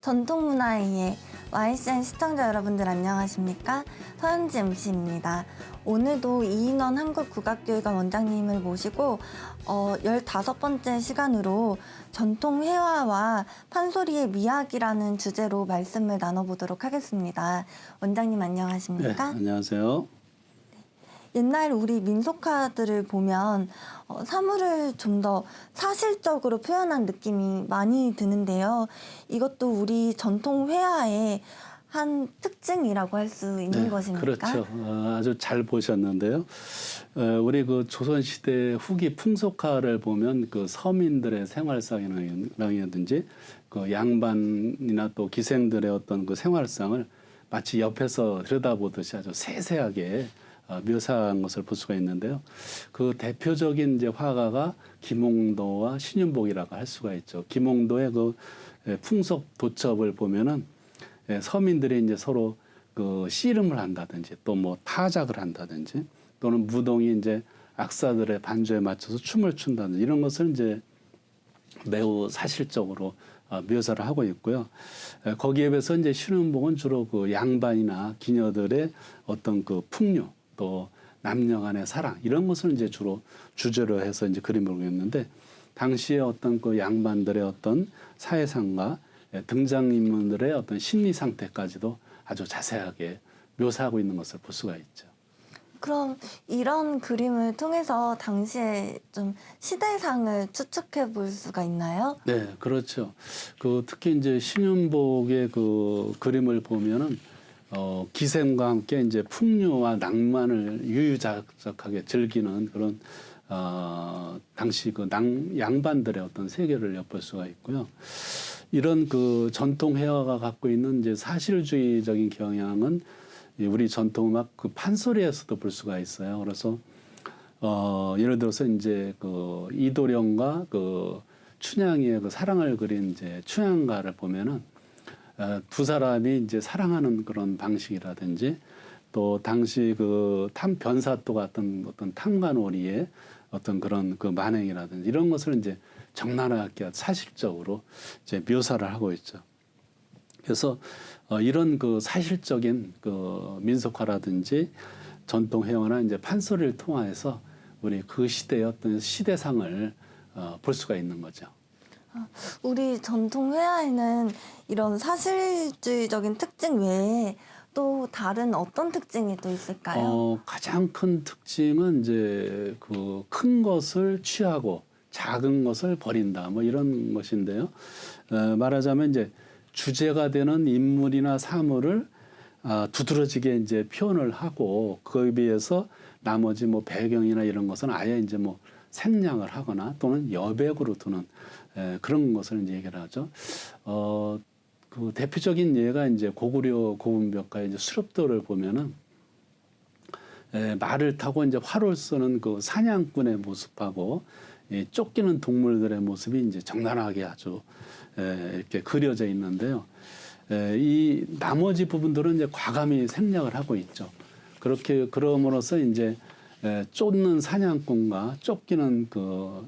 전통문화의 YCN 시청자 여러분들 안녕하십니까? 서현지 MC입니다. 오늘도 이인원 한국국악교육원 원장님을 모시고 15번째 시간으로 전통회화와 판소리의 미학이라는 주제로 말씀을 나눠보도록 하겠습니다. 원장님 안녕하십니까? 네, 안녕하세요. 옛날 우리 민속화들을 보면 사물을 좀 더 사실적으로 표현한 느낌이 많이 드는데요. 이것도 우리 전통 회화의 한 특징이라고 할 수 있는 것입니까? 그렇죠. 아주 잘 보셨는데요. 우리 그 조선시대 후기 풍속화를 보면 그 서민들의 생활상이라든지 그 양반이나 또 기생들의 어떤 그 생활상을 마치 옆에서 들여다보듯이 아주 세세하게 묘사한 것을 볼 수가 있는데요. 그 대표적인 이제 화가가 김홍도와 신윤복이라고 할 수가 있죠. 김홍도의 그 풍속 도첩을 보면은 서민들이 이제 서로 그 씨름을 한다든지 또 뭐 타작을 한다든지 또는 무동이 이제 악사들의 반주에 맞춰서 춤을 춘다든지 이런 것을 이제 매우 사실적으로 묘사를 하고 있고요. 거기에 비해서 이제 신윤복은 주로 그 양반이나 기녀들의 어떤 그 풍류 또 남녀 간의 사랑 이런 것을 이제 주로 주제로 해서 이제 그림을 그렸는데 당시에 어떤 그 양반들의 어떤 사회상과 등장인물들의 어떤 심리 상태까지도 아주 자세하게 묘사하고 있는 것을 볼 수가 있죠. 그럼 이런 그림을 통해서 당시에 좀 시대상을 추측해 볼 수가 있나요? 네, 그렇죠. 그 특히 이제 신윤복의 그 그림을 보면은 기생과 함께 이제 풍류와 낭만을 유유자적하게 즐기는 그런 당시 그 양반들의 어떤 세계를 엿볼 수가 있고요. 이런 그 전통 회화가 갖고 있는 이제 사실주의적인 경향은 우리 전통음악 그 판소리에서도 볼 수가 있어요. 그래서 예를 들어서 이제 그 이도령과 그 춘향이의 그 사랑을 그린 이제 춘향가를 보면은 두 사람이 이제 사랑하는 그런 방식이라든지 또 당시 그 변사또 같은 어떤 탐관오리의 어떤 그런 그 만행이라든지 이런 것을 이제 적나라하게 사실적으로 이제 묘사를 하고 있죠. 그래서 이런 그 사실적인 그 민속화라든지 전통 회화나 이제 판소리를 통해서 우리 그 시대의 어떤 시대상을 볼 수가 있는 거죠. 우리 전통 회화에는 이런 사실주의적인 특징 외에 또 다른 어떤 특징이 또 있을까요? 가장 큰 특징은 이제 그 큰 것을 취하고 작은 것을 버린다 뭐 이런 것인데요. 말하자면 이제 주제가 되는 인물이나 사물을 두드러지게 이제 표현을 하고 그에 비해서 나머지 뭐 배경이나 이런 것은 아예 이제 뭐 생략을 하거나 또는 여백으로 두는 그런 것을 이제 얘기를 하죠. 그 대표적인 예가 이제 고구려 고운벽가의 이제 수렵도를 보면은 말을 타고 이제 활을 쏘는 그 사냥꾼의 모습하고 쫓기는 동물들의 모습이 이제 적나라하게 아주 이렇게 그려져 있는데요. 이 나머지 부분들은 이제 과감히 생략을 하고 있죠. 그렇게 그럼으로써 이제 쫓는 사냥꾼과 쫓기는 그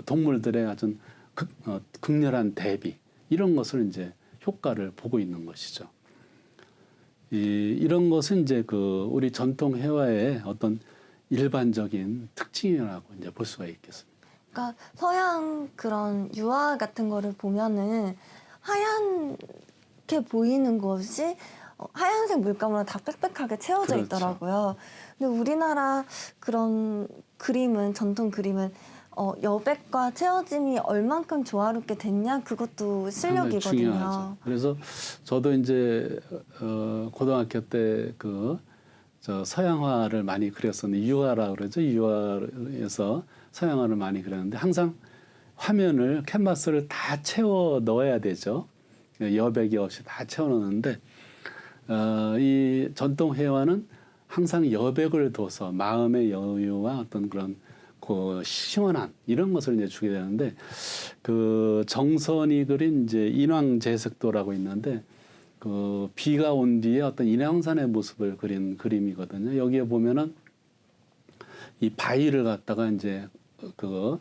동물들의 아주 극렬한 대비 이런 것을 이제 효과를 보고 있는 것이죠. 이런 것은 이제 그 우리 전통 회화의 어떤 일반적인 특징이라고 이제 볼 수가 있겠습니다. 그러니까 서양 그런 유화 같은 거를 보면은 하얗게 보이는 것이 하얀색 물감으로 다 빽빽하게 채워져 그렇죠. 있더라고요. 근데 우리나라 그런 그림은 전통 그림은 여백과 채워짐이 얼만큼 조화롭게 됐냐 그것도 실력이거든요. 중요하죠. 그래서 저도 이제 고등학교 때 그 저 서양화를 많이 그렸었는데 유화라고 그러죠. 유화에서 서양화를 많이 그렸는데 항상 화면을 캔버스를 다 채워 넣어야 되죠. 여백이 없이 다 채워 넣는데 이 전통 회화는 항상 여백을 둬서 마음의 여유와 어떤 그런 그 시원한 이런 것을 이제 주게 되는데 그 정선이 그린 이제 인왕제석도라고 있는데 그 비가 온 뒤에 어떤 인왕산의 모습을 그린 그림이거든요. 여기에 보면은 이 바위를 갖다가 이제 그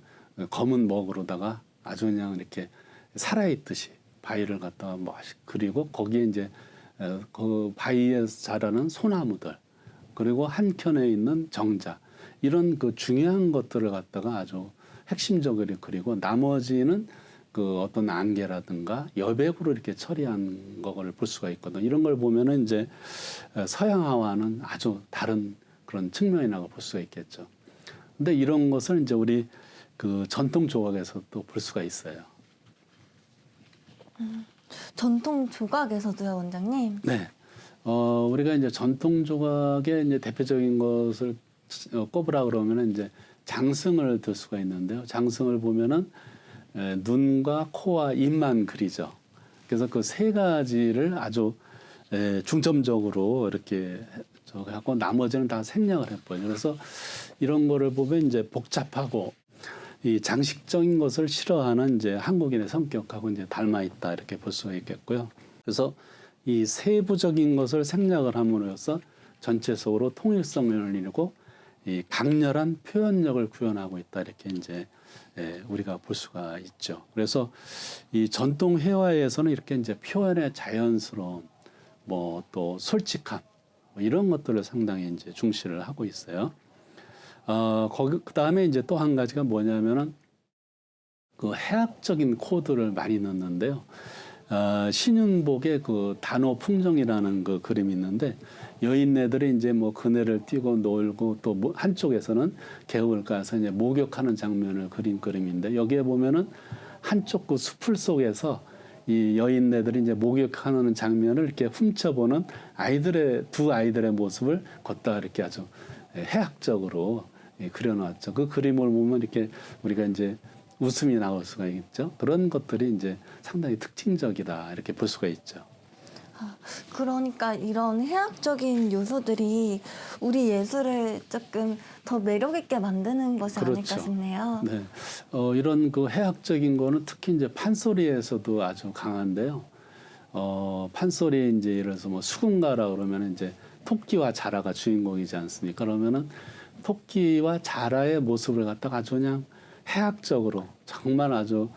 검은 먹으로다가 아주 그냥 이렇게 살아있듯이 바위를 갖다가 그리고 거기에 이제 그 바위에서 자라는 소나무들 그리고 한켠에 있는 정자 이런 그 중요한 것들을 갖다가 아주 핵심적으로 그리고 나머지는 그 어떤 안개라든가 여백으로 이렇게 처리한 거를 볼 수가 있거든. 이런 걸 보면은 이제 서양화와는 아주 다른 그런 측면이라고 볼 수가 있겠죠. 근데 이런 것을 이제 우리 그 전통 조각에서 또 볼 수가 있어요. 전통 조각에서도요, 원장님? 네. 우리가 이제 전통 조각의 이제 대표적인 것을 꼽으라 그러면은 이제 장승을 들 수가 있는데요. 장승을 보면은 눈과 코와 입만 그리죠. 그래서 그 세 가지를 아주 중점적으로 이렇게 저기 하고 나머지는 다 생략을 해버려요. 그래서 이런 거를 보면 이제 복잡하고 이 장식적인 것을 싫어하는 이제 한국인의 성격하고 이제 닮아 있다 이렇게 볼 수가 있겠고요. 그래서 이 세부적인 것을 생략을 함으로써 전체적으로 통일성을 이루고 이 강렬한 표현력을 구현하고 있다 이렇게 이제 우리가 볼 수가 있죠. 그래서 이 전통 회화에서는 이렇게 이제 표현의 자연스러움, 뭐 또 솔직함 뭐 이런 것들을 상당히 이제 중시를 하고 있어요. 그 다음에 이제 또 한 가지가 뭐냐면은 그 해학적인 코드를 많이 넣는데요. 신윤복의 그 단오 풍정이라는 그 그림이 있는데 여인네들이 이제 뭐 그네를 띄고 놀고 또 한쪽에서는 개울을 가서 이제 목욕하는 장면을 그린 그림인데 여기에 보면은 한쪽 그 숲을 속에서 이 여인네들이 이제 목욕하는 장면을 이렇게 훔쳐보는 두 아이들의 모습을 걷다가 이렇게 아주 해학적으로 그려놨죠. 그 그림을 보면 이렇게 우리가 이제 웃음이 나올 수가 있죠. 그런 것들이 이제 상당히 특징적이다 이렇게 볼 수가 있죠. 그러니까 이런 해학적인 요소들이 우리 예술을 조금 더 매력 있게 만드는 것이 아닐까 그렇죠. 싶네요. 네, 이런 그 해학적인 거는 특히 이제 판소리에서도 아주 강한데요. 판소리 이제 예를 들어서 뭐 수군가라 그러면 이제 토끼와 자라가 주인공이지 않습니까? 그러면은 토끼와 자라의 모습을 갖다가 아주 그냥 해학적으로 정말 아주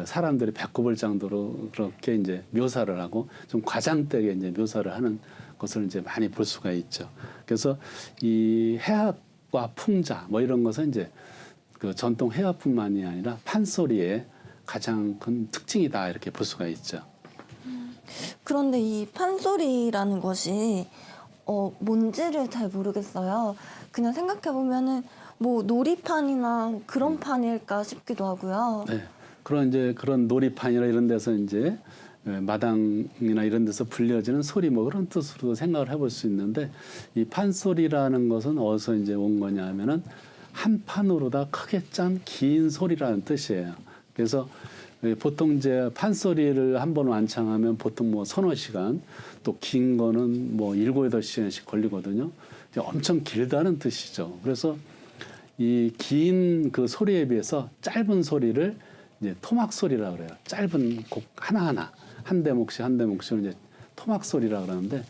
사람들이 배꼽을 정도로 그렇게 이제 묘사를 하고 좀 과장되게 이제 묘사를 하는 것을 이제 많이 볼 수가 있죠. 그래서 이 해학과 풍자 뭐 이런 것은 이제 그 전통 해학뿐만이 아니라 판소리의 가장 큰 특징이다 이렇게 볼 수가 있죠. 그런데 이 판소리라는 것이 뭔지를 잘 모르겠어요. 그냥 생각해 보면은 뭐 놀이판이나 그런 판일까 싶기도 하고요. 네. 그런 놀이판이나 이런 데서 이제 마당이나 이런 데서 불려지는 소리 뭐 그런 뜻으로도 생각을 해볼 수 있는데 이 판소리라는 것은 어디서 이제 온 거냐 하면은 한 판으로 다 크게 짠 긴 소리라는 뜻이에요. 그래서 보통 이제 판소리를 한 번 완창하면 보통 뭐 서너 시간 또 긴 거는 뭐 7, 8시간씩 걸리거든요. 엄청 길다는 뜻이죠. 그래서 이 긴 그 소리에 비해서 짧은 소리를 이제 토막 소리라 그래요. 짧은 곡 하나하나 한 대목씩 한 대목씩 이제 토막 소리라 그러는데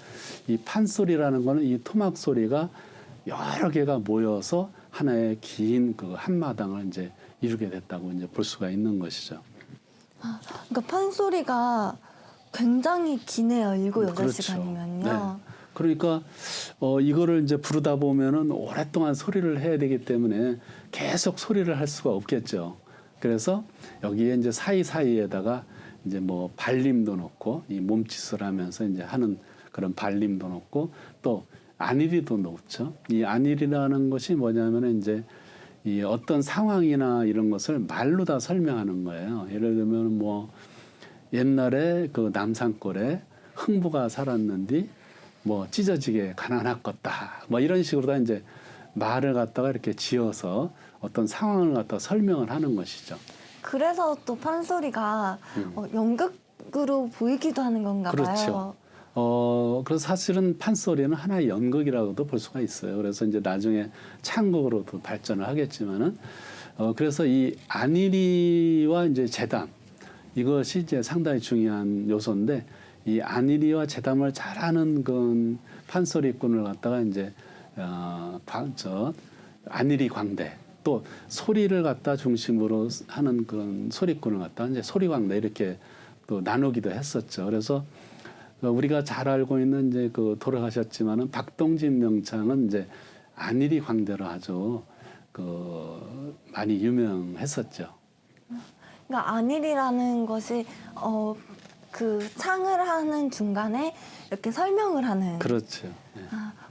이 판소리라는 거는 이 토막 소리가 여러 개가 모여서 하나의 긴 그 한마당을 이제 이루게 됐다고 이제 볼 수가 있는 것이죠. 그러니까 판소리가 굉장히 기네요. 7, 8시간이면요. 네. 그러니까 이거를 이제 부르다 보면은 오랫동안 소리를 해야 되기 때문에 계속 소리를 할 수가 없겠죠. 그래서 여기에 이제 사이사이에다가 이제 뭐 발림도 넣고 이 몸짓을 하면서 이제 하는 그런 발림도 넣고 또 안일이도 넣죠. 이 안일이라는 것이 뭐냐면은 이제 이 어떤 상황이나 이런 것을 말로 다 설명하는 거예요. 예를 들면 뭐 옛날에 그 남산골에 흥부가 살았는데 뭐 찢어지게 가난하겠다 뭐 이런 식으로 다 이제 말을 갖다가 이렇게 지어서 어떤 상황을 갖다가 설명을 하는 것이죠. 그래서 또 판소리가 연극으로 보이기도 하는 건가 봐요. 그렇죠. 그래서 사실은 판소리는 하나의 연극이라고도 볼 수가 있어요. 그래서 이제 나중에 창극으로도 발전을 하겠지만은 그래서 이 안일이와 이제 재담 이것이 이제 상당히 중요한 요소인데 이 안일이와 재담을 잘하는 그 판소리꾼을 갖다가 이제 안일이 광대 또 소리를 갖다 중심으로 하는 그런 소리꾼을 갖다 이제 소리광대 이렇게 또 나누기도 했었죠. 그래서 우리가 잘 알고 있는 이제 그 돌아가셨지만은 박동진 명창은 이제 안일이 광대로 아주 그 많이 유명했었죠. 그러니까 안일이라는 것이 그 창을 하는 중간에 이렇게 설명을 하는. 그렇죠. 예.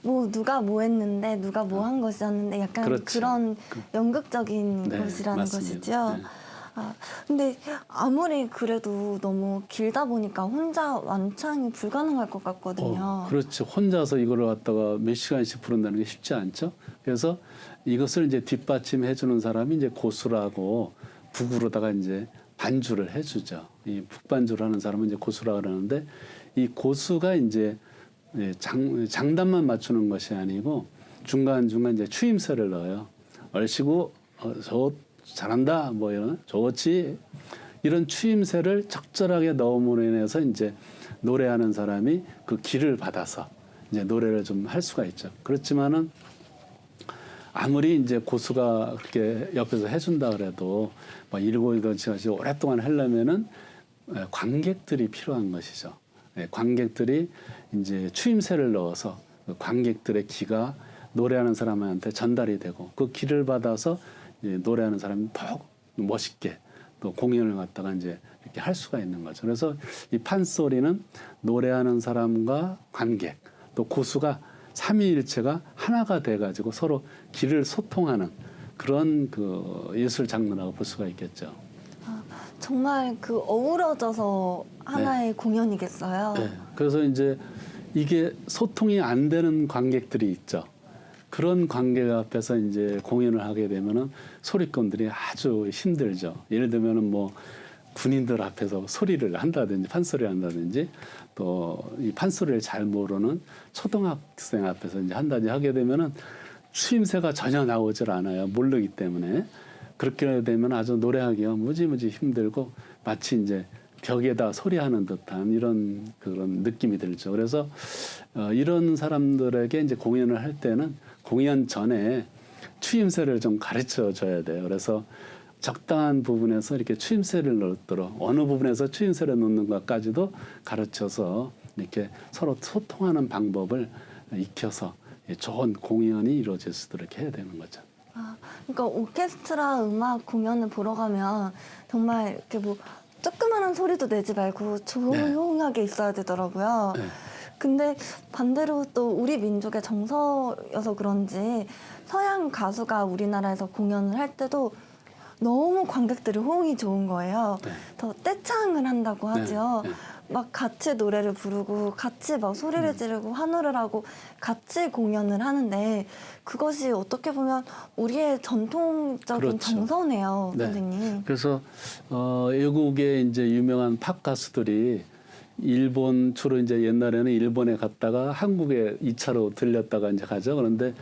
뭐 누가 뭐 했는데 누가 뭐 한 것이었는데 약간 그렇죠. 그런 연극적인 네, 것이라는 맞습니다. 것이죠. 네. 근데 아무리 그래도 너무 길다 보니까 혼자 완창이 불가능할 것 같거든요. 그렇죠. 혼자서 이거를 갖다가 몇 시간씩 부른다는 게 쉽지 않죠. 그래서 이것을 이제 뒷받침해 주는 사람이 이제 고수라고 북으로다가 이제 반주를 해주죠. 이 북반주를 하는 사람은 이제 고수라 그러는데 이 고수가 이제 장단만 맞추는 것이 아니고 중간중간 이제 추임새를 넣어요. 얼씨구, 저 잘한다, 뭐 이런 좋지 이런 추임새를 적절하게 넣음으로 인해서 이제 노래하는 사람이 그 기를 받아서 이제 노래를 좀 할 수가 있죠. 그렇지만은 아무리 이제 고수가 그렇게 옆에서 해준다 그래도 뭐 일곱이든지 오랫동안 하려면은 관객들이 필요한 것이죠. 관객들이 이제 추임새를 넣어서 그 관객들의 기가 노래하는 사람한테 전달이 되고 그 기를 받아서 이제 노래하는 사람이 더욱 멋있게 또 공연을 갖다가 이제 이렇게 할 수가 있는 거죠. 그래서 이 판소리는 노래하는 사람과 관객 또 고수가 삼위일체가 하나가 돼가지고 서로 기를 소통하는 그런 그 예술 장르라고 볼 수가 있겠죠. 정말 그 어우러져서 하나의 공연이겠어요. 네. 그래서 이제 이게 소통이 안 되는 관객들이 있죠. 그런 관객 앞에서 이제 공연을 하게 되면은 소리꾼들이 아주 힘들죠. 예를 들면은 뭐 군인들 앞에서 소리를 한다든지 판소리를 한다든지 또 이 판소리를 잘 모르는 초등학생 앞에서 이제 한다든지 하게 되면은 추임새가 전혀 나오질 않아요. 모르기 때문에. 그렇게 되면 아주 노래하기가 무지무지 힘들고 마치 이제 벽에다 소리하는 듯한 이런 그런 느낌이 들죠. 그래서 이런 사람들에게 이제 공연을 할 때는 공연 전에 추임새를 좀 가르쳐 줘야 돼요. 그래서 적당한 부분에서 이렇게 추임새를 넣도록 어느 부분에서 추임새를 넣는 것까지도 가르쳐서 이렇게 서로 소통하는 방법을 익혀서 좋은 공연이 이루어질 수 있도록 해야 되는 거죠. 그러니까 오케스트라 음악 공연을 보러 가면 정말 이렇게 뭐 조그마한 소리도 내지 말고 조용하게 있어야 되더라고요. 네. 근데 반대로 또 우리 민족의 정서여서 그런지 서양 가수가 우리나라에서 공연을 할 때도 너무 관객들이 호응이 좋은 거예요. 네. 더 떼창을 한다고 하죠. 네. 막 같이 노래를 부르고 같이 막 소리를 지르고 환호를 하고 같이 공연을 하는데 그것이 어떻게 보면 우리의 전통적인 그렇죠. 정서네요, 네. 선생님. 그래서 외국의 이제 유명한 팝 가수들이 일본 주로 이제 옛날에는 일본에 갔다가 한국에 2차로 들렸다가 이제 가죠. 그런데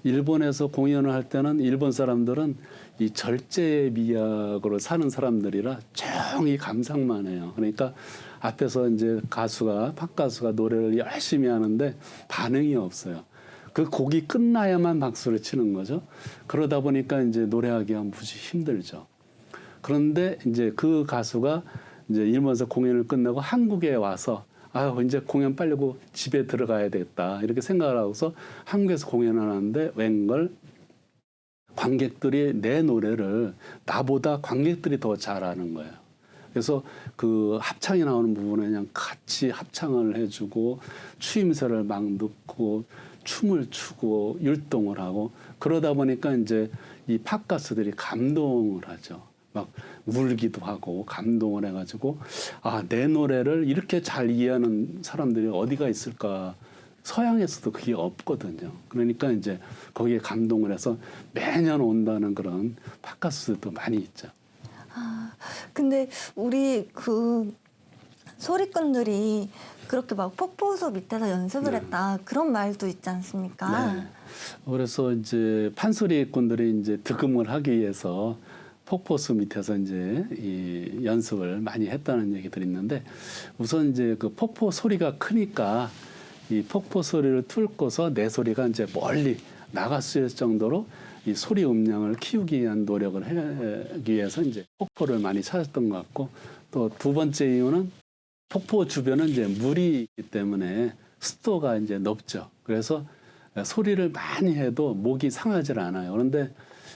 일본에서 공연을 할 때는 일본 사람들은 이 절제의 미학으로 사는 사람들이라 조용히 감상만 해요. 그러니까 앞에서 이제 팝 가수가 노래를 열심히 하는데 반응이 없어요. 그 곡이 끝나야만 박수를 치는 거죠. 그러다 보니까 이제 노래하기가 무지 힘들죠. 그런데 이제 그 가수가 이제 일본에서 공연을 끝내고 한국에 와서 이제 공연 빨리 고 집에 들어가야 되겠다 이렇게 생각을 하고서 한국에서 공연을 하는데 웬걸 관객들이 내 노래를 나보다 관객들이 더 잘하는 거예요. 그래서 그 합창이 나오는 부분에 그냥 같이 합창을 해주고 추임새를 막 넣고 춤을 추고 율동을 하고 그러다 보니까 이제 이 팝 가수들이 감동을 하죠. 막 울기도 하고 감동을 해가지고 내 노래를 이렇게 잘 이해하는 사람들이 어디가 있을까. 서양에서도 그게 없거든요. 그러니까 이제 거기에 감동을 해서 매년 온다는 그런 팝 가수들도 많이 있죠. 근데 우리 그 소리꾼들이 그렇게 막 폭포수 밑에서 연습을 했다 그런 말도 있지 않습니까? 네. 그래서 이제 판소리꾼들이 이제 득음을 하기 위해서 폭포수 밑에서 이제 이 연습을 많이 했다는 얘기들이 있는데 우선 이제 그 폭포 소리가 크니까 이 폭포 소리를 뚫고서 내 소리가 이제 멀리 나갈 수 있을 정도로 이 소리 음량을 키우기 위한 노력을 하기 위해서 이제 폭포를 많이 찾았던 것 같고 또 두 번째 이유는 폭포 주변은 이제 물이 있기 때문에 습도가 이제 높죠. 그래서 소리를 많이 해도 목이 상하질 않아요. 그런데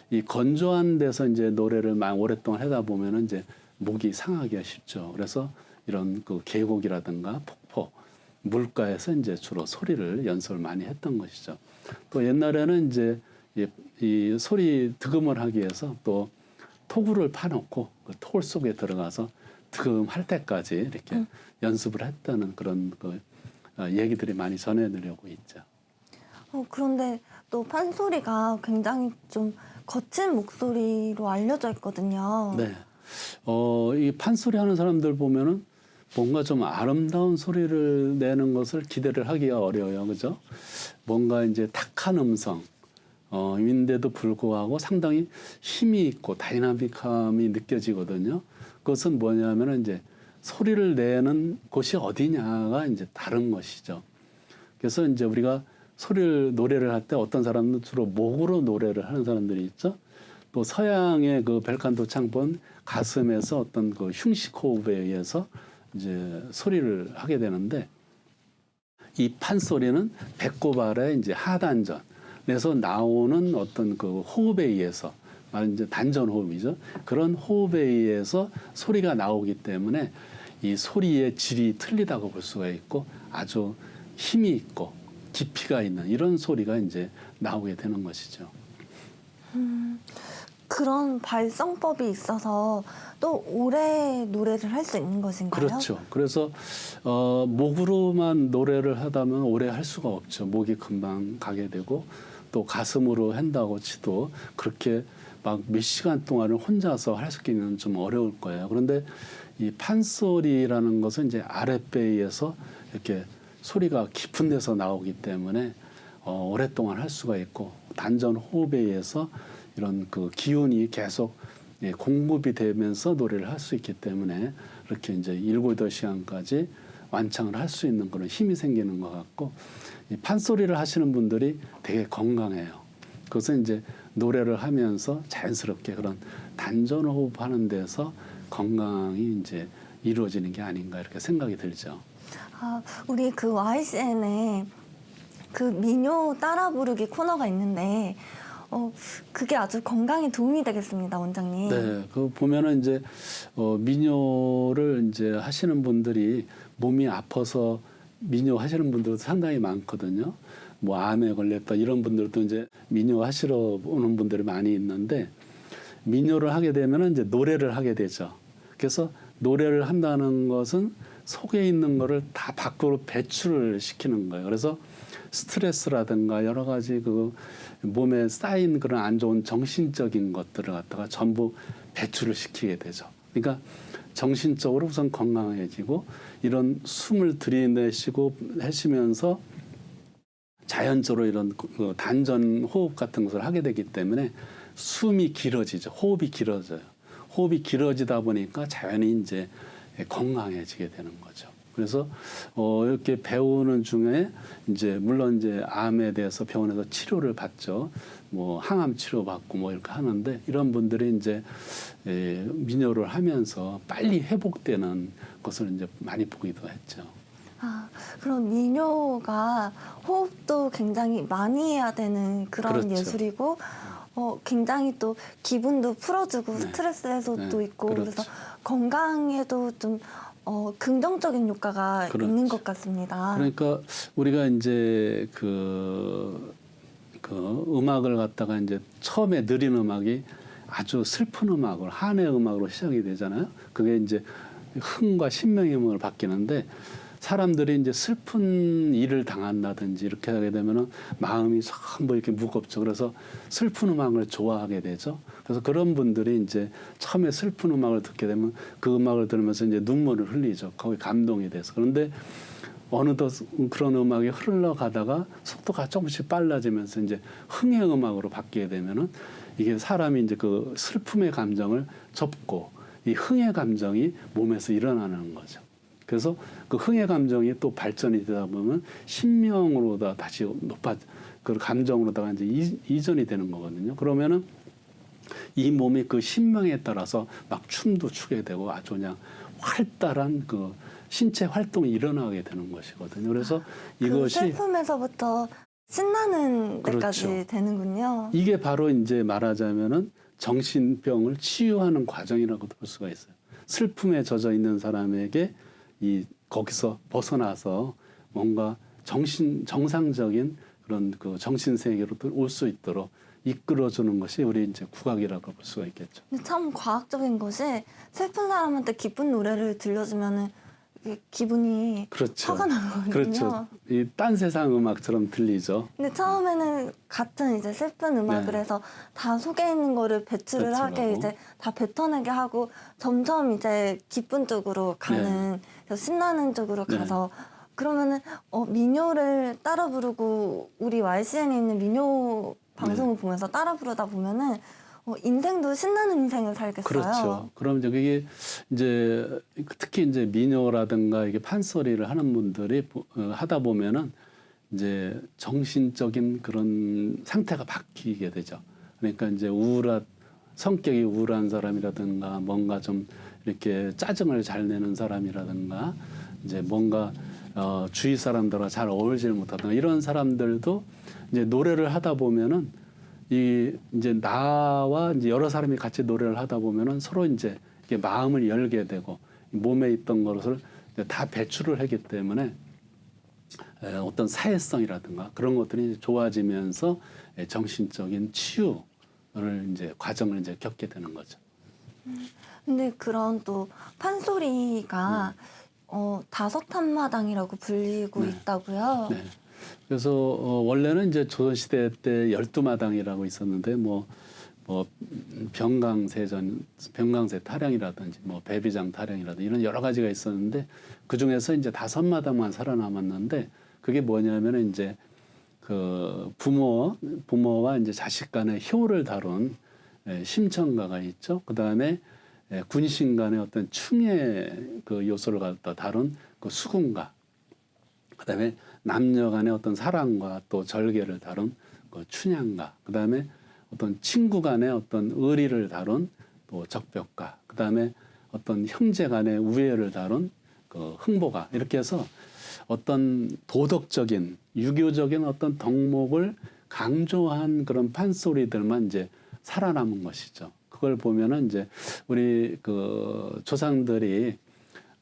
이 건조한 데서 이제 노래를 많이 오랫동안 하다 보면은 이제 목이 상하기가 쉽죠. 그래서 이런 그 계곡이라든가 폭포, 물가에서 이제 주로 소리를 연습을 많이 했던 것이죠. 또 옛날에는 이제 이 소리 득음을 하기 위해서 또 토구를 파놓고 그 토굴 속에 들어가서 득음할 때까지 이렇게 연습을 했다는 그런 그 얘기들이 많이 전해드리고 있죠. 그런데 또 판소리가 굉장히 좀 거친 목소리로 알려져 있거든요. 네. 이 판소리 하는 사람들 보면은 뭔가 좀 아름다운 소리를 내는 것을 기대를 하기가 어려워요. 그죠? 뭔가 이제 탁한 음성, 인데도 불구하고 상당히 힘이 있고 다이나믹함이 느껴지거든요. 그것은 뭐냐면은 이제 소리를 내는 곳이 어디냐가 이제 다른 것이죠. 그래서 이제 우리가 노래를 할 때 어떤 사람은 주로 목으로 노래를 하는 사람들이 있죠. 또 서양의 그 벨칸토 창법은 가슴에서 어떤 그 흉식 호흡에 의해서 이제 소리를 하게 되는데 이 판소리는 배꼽 아래 이제 하단전에서 나오는 어떤 그 호흡에 의해서 말은 이제 단전 호흡이죠. 그런 호흡에 의해서 소리가 나오기 때문에 이 소리의 질이 틀리다고 볼 수가 있고 아주 힘이 있고 깊이가 있는 이런 소리가 이제 나오게 되는 것이죠. 그런 발성법이 있어서 또 오래 노래를 할 수 있는 것인가요? 그렇죠. 그래서 목으로만 노래를 하다면 오래 할 수가 없죠. 목이 금방 가게 되고 또 가슴으로 한다고 치도 그렇게 막 몇 시간 동안을 혼자서 할 수 있기는 좀 어려울 거예요. 그런데 이 판소리라는 것은 이제 아랫배에서 이렇게 소리가 깊은 데서 나오기 때문에 오랫동안 할 수가 있고 단전 호흡에 의해서 이런 그 기운이 계속 공급이 되면서 노래를 할 수 있기 때문에 이렇게 이제 7, 8시간까지 완창을 할 수 있는 그런 힘이 생기는 것 같고 이 판소리를 하시는 분들이 되게 건강해요. 그것은 이제 노래를 하면서 자연스럽게 그런 단전 호흡하는 데서 건강이 이제 이루어지는 게 아닌가 이렇게 생각이 들죠. 우리 그 YCN에 그 민요 따라 부르기 코너가 있는데 그게 아주 건강에 도움이 되겠습니다, 원장님. 네, 그 보면은 이제 민요를 이제 하시는 분들이 몸이 아파서 민요 하시는 분들도 상당히 많거든요. 뭐 암에 걸렸다 이런 분들도 이제 민요 하시러 오는 분들이 많이 있는데 민요를 하게 되면은 이제 노래를 하게 되죠. 그래서 노래를 한다는 것은 속에 있는 거를 다 밖으로 배출을 시키는 거예요. 그래서 스트레스라든가 여러 가지 그 몸에 쌓인 그런 안 좋은 정신적인 것들을 갖다가 전부 배출을 시키게 되죠. 그러니까 정신적으로 우선 건강해지고 이런 숨을 들이내쉬고 하시면서 자연적으로 이런 그 단전 호흡 같은 것을 하게 되기 때문에 숨이 길어지죠. 호흡이 길어져요. 호흡이 길어지다 보니까 자연히 이제 건강해지게 되는 거죠. 그래서 이렇게 배우는 중에 이제 물론 이제 암에 대해서 병원에서 치료를 받죠. 뭐 항암 치료 받고 뭐 이렇게 하는데 이런 분들이 이제 민요를 하면서 빨리 회복되는 것을 이제 많이 보기도 했죠. 그럼 민요가 호흡도 굉장히 많이 해야 되는 그런 그렇죠. 예술이고 굉장히 또 기분도 풀어주고 네. 스트레스 해소도 네. 있고 그렇죠. 그래서 건강에도 좀 긍정적인 효과가 그렇죠. 있는 것 같습니다. 그러니까 우리가 이제 그 음악을 갖다가 이제 처음에 느린 음악이 아주 슬픈 음악으로 한의 음악으로 시작이 되잖아요. 그게 이제 흥과 신명의 음악을 바뀌는데 사람들이 이제 슬픈 일을 당한다든지 이렇게 하게 되면은 마음이 전부 이렇게 무겁죠. 그래서 슬픈 음악을 좋아하게 되죠. 그래서 그런 분들이 이제 처음에 슬픈 음악을 듣게 되면 그 음악을 들으면서 이제 눈물을 흘리죠. 거기 감동이 돼서. 그런데 어느덧 그런 음악이 흘러가다가 속도가 조금씩 빨라지면서 이제 흥의 음악으로 바뀌게 되면은 이게 사람이 이제 그 슬픔의 감정을 접고 이 흥의 감정이 몸에서 일어나는 거죠. 그래서 그 흥의 감정이 또 발전이 되다 보면 신명으로다 다시 그 감정으로다가 이제 이전이 되는 거거든요. 그러면은 이 몸이 그 신명에 따라서 막 춤도 추게 되고 아주 그냥 활달한 그 신체 활동이 일어나게 되는 것이거든요. 그래서 그 이것이 슬픔에서부터 신나는 데까지 그렇죠. 되는군요. 이게 바로 이제 말하자면은 정신병을 치유하는 과정이라고도 볼 수가 있어요. 슬픔에 젖어 있는 사람에게 이 거기서 벗어나서 뭔가 정상적인 그런 그 정신 세계로 올 수 있도록 이끌어주는 것이 우리 이제 국악이라고 볼 수가 있겠죠. 근데 참 과학적인 것이 슬픈 사람한테 기쁜 노래를 들려주면은 이게 기분이 그렇죠. 화가 나거든요. 그렇죠. 이 딴 세상 음악처럼 들리죠. 근데 처음에는 같은 이제 슬픈 음악을 네. 해서 다 속에 있는 거를 배출을 하게 배출하고. 이제 다 뱉어내게 하고 점점 이제 기쁜 쪽으로 가는 그래서 신나는 쪽으로 네. 가서 그러면은 민요를 따라 부르고 우리 YCN에 있는 민요 방송을 네. 보면서 따라 부르다 보면은 인생도 신나는 인생을 살겠어요. 그렇죠. 그럼 이제 그게 이제 특히 이제 민요라든가 이게 판소리를 하는 분들이 하다 보면은 이제 정신적인 그런 상태가 바뀌게 되죠. 그러니까 이제 성격이 우울한 사람이라든가 뭔가 좀 이렇게 짜증을 잘 내는 사람이라든가 이제 뭔가 주위 사람들과 잘 어울리지 못하든가 이런 사람들도 이제 노래를 하다 보면은 이제 나와 이제 여러 사람이 같이 노래를 하다 보면은 서로 이제 이게 마음을 열게 되고 몸에 있던 것을 이제 다 배출을 하기 때문에 어떤 사회성이라든가 그런 것들이 좋아지면서 정신적인 치유를 이제 과정을 이제 겪게 되는 거죠. 근데 그런 또 판소리가 다섯 한마당이라고 불리고 네. 있다고요. 네. 그래서 원래는 이제 조선시대 때 12마당이라고 있었는데 뭐 병강세 타령이라든지 뭐 배비장 타령이라든지 이런 여러 가지가 있었는데 그 중에서 이제 5마당만 살아남았는데 그게 뭐냐면은 이제 그 부모와 이제 자식 간의 효를 다룬 심청가가 있죠. 그 다음에 군신 간의 어떤 충의 그 요소를 갖다 다룬 그 수군가. 그 다음에 남녀 간의 어떤 사랑과 또 절개를 다룬 그 춘향가. 그 다음에 어떤 친구 간의 어떤 의리를 다룬 또 적벽가. 그 다음에 어떤 형제 간의 우애를 다룬 그 흥보가. 이렇게 해서 어떤 도덕적인 유교적인 어떤 덕목을 강조한 그런 판소리들만 이제 살아남은 것이죠. 그걸 보면은 이제 우리 그 조상들이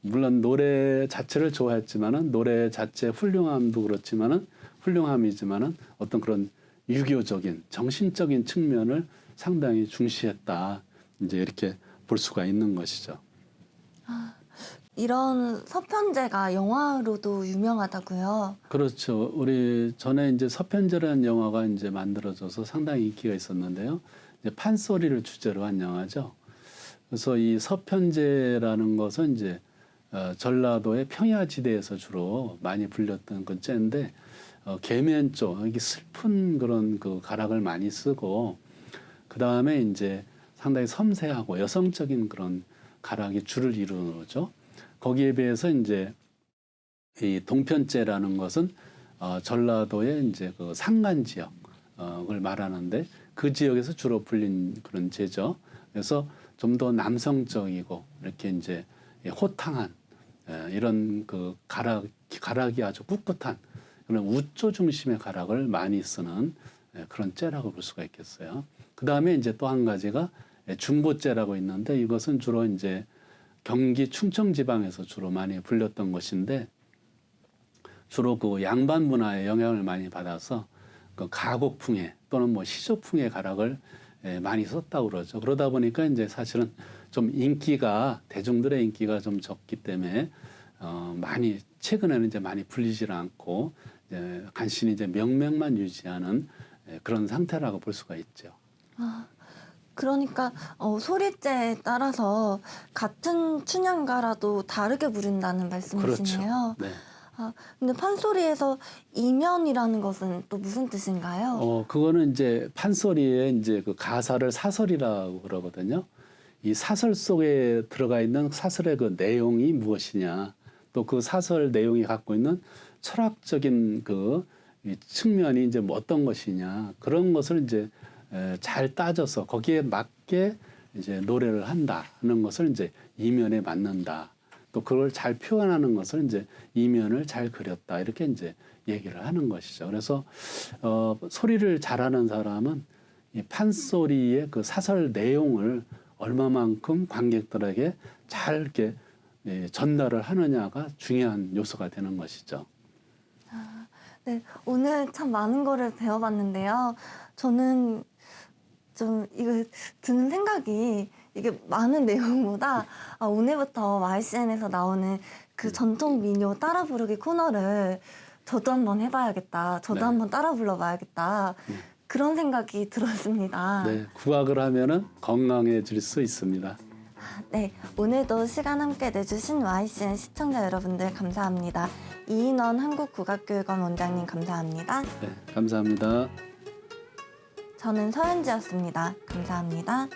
물론 노래 자체를 좋아했지만은 노래 자체 훌륭함이지만은 어떤 그런 유교적인 정신적인 측면을 상당히 중시했다. 이제 이렇게 볼 수가 있는 것이죠. 이런 서편제가 영화로도 유명하다고요. 그렇죠. 우리 전에 이제 서편제라는 영화가 이제 만들어져서 상당히 인기가 있었는데요. 이제 판소리를 주제로 한 영화죠. 그래서 이 서편제라는 것은 이제 전라도의 평야지대에서 주로 많이 불렸던 그 제인데 계면 쪽 이게 슬픈 그런 그 가락을 많이 쓰고 그 다음에 이제 상당히 섬세하고 여성적인 그런 가락이 주를 이루죠. 거기에 비해서 이제 이 동편제라는 것은 전라도의 이제 그 산간 지역을 말하는데 그 지역에서 주로 불린 그런 제죠. 그래서 좀 더 남성적이고 이렇게 이제 호탕한 이런 그 가락이 아주 꿋꿋한 그런 우조 중심의 가락을 많이 쓰는 그런 제라고 볼 수가 있겠어요. 그 다음에 이제 또 한 가지가 중보제라고 있는데 이것은 주로 이제 경기 충청 지방에서 주로 많이 불렸던 것인데 주로 그 양반 문화의 영향을 많이 받아서 그 가곡풍의 또는 뭐 시조풍의 가락을 많이 썼다고 그러죠. 그러다 보니까 이제 사실은 좀 대중들의 인기가 좀 적기 때문에 많이 최근에는 이제 많이 불리질 않고 이제 간신히 이제 명맥만 유지하는 그런 상태라고 볼 수가 있죠. 그러니까 소리째에 따라서 같은 춘향가라도 다르게 부른다는 말씀이시네요. 그렇죠. 네. 근데 판소리에서 이면이라는 것은 또 무슨 뜻인가요? 그거는 이제 판소리에 이제 그 가사를 사설이라고 그러거든요. 이 사설 속에 들어가 있는 사설의 그 내용이 무엇이냐, 또 그 사설 내용이 갖고 있는 철학적인 이 측면이 이제 뭐 어떤 것이냐, 그런 것을 이제 잘 따져서 거기에 맞게 이제 노래를 한다는 것을 이제 이면에 맞는다. 또 그걸 잘 표현하는 것을 이제 이면을 잘 그렸다 이렇게 이제 얘기를 하는 것이죠. 그래서 소리를 잘하는 사람은 이 판소리의 그 사설 내용을 얼마만큼 관객들에게 잘 이렇게 전달을 하느냐가 중요한 요소가 되는 것이죠. 네, 오늘 참 많은 거를 배워봤는데요. 저는 좀 이거 드는 생각이 이게 많은 내용보다 오늘부터 YCN에서 나오는 그 전통 민요 따라 부르기 코너를 저도 한번 해봐야겠다. 저도 네. 한번 따라 불러봐야겠다. 그런 생각이 들었습니다. 네, 국악을 하면은 건강해질 수 있습니다. 네, 오늘도 시간 함께 내주신 YCN 시청자 여러분들 감사합니다. 이인원 한국국악교육원 원장님 감사합니다. 네, 감사합니다. 저는 서현지였습니다. 감사합니다.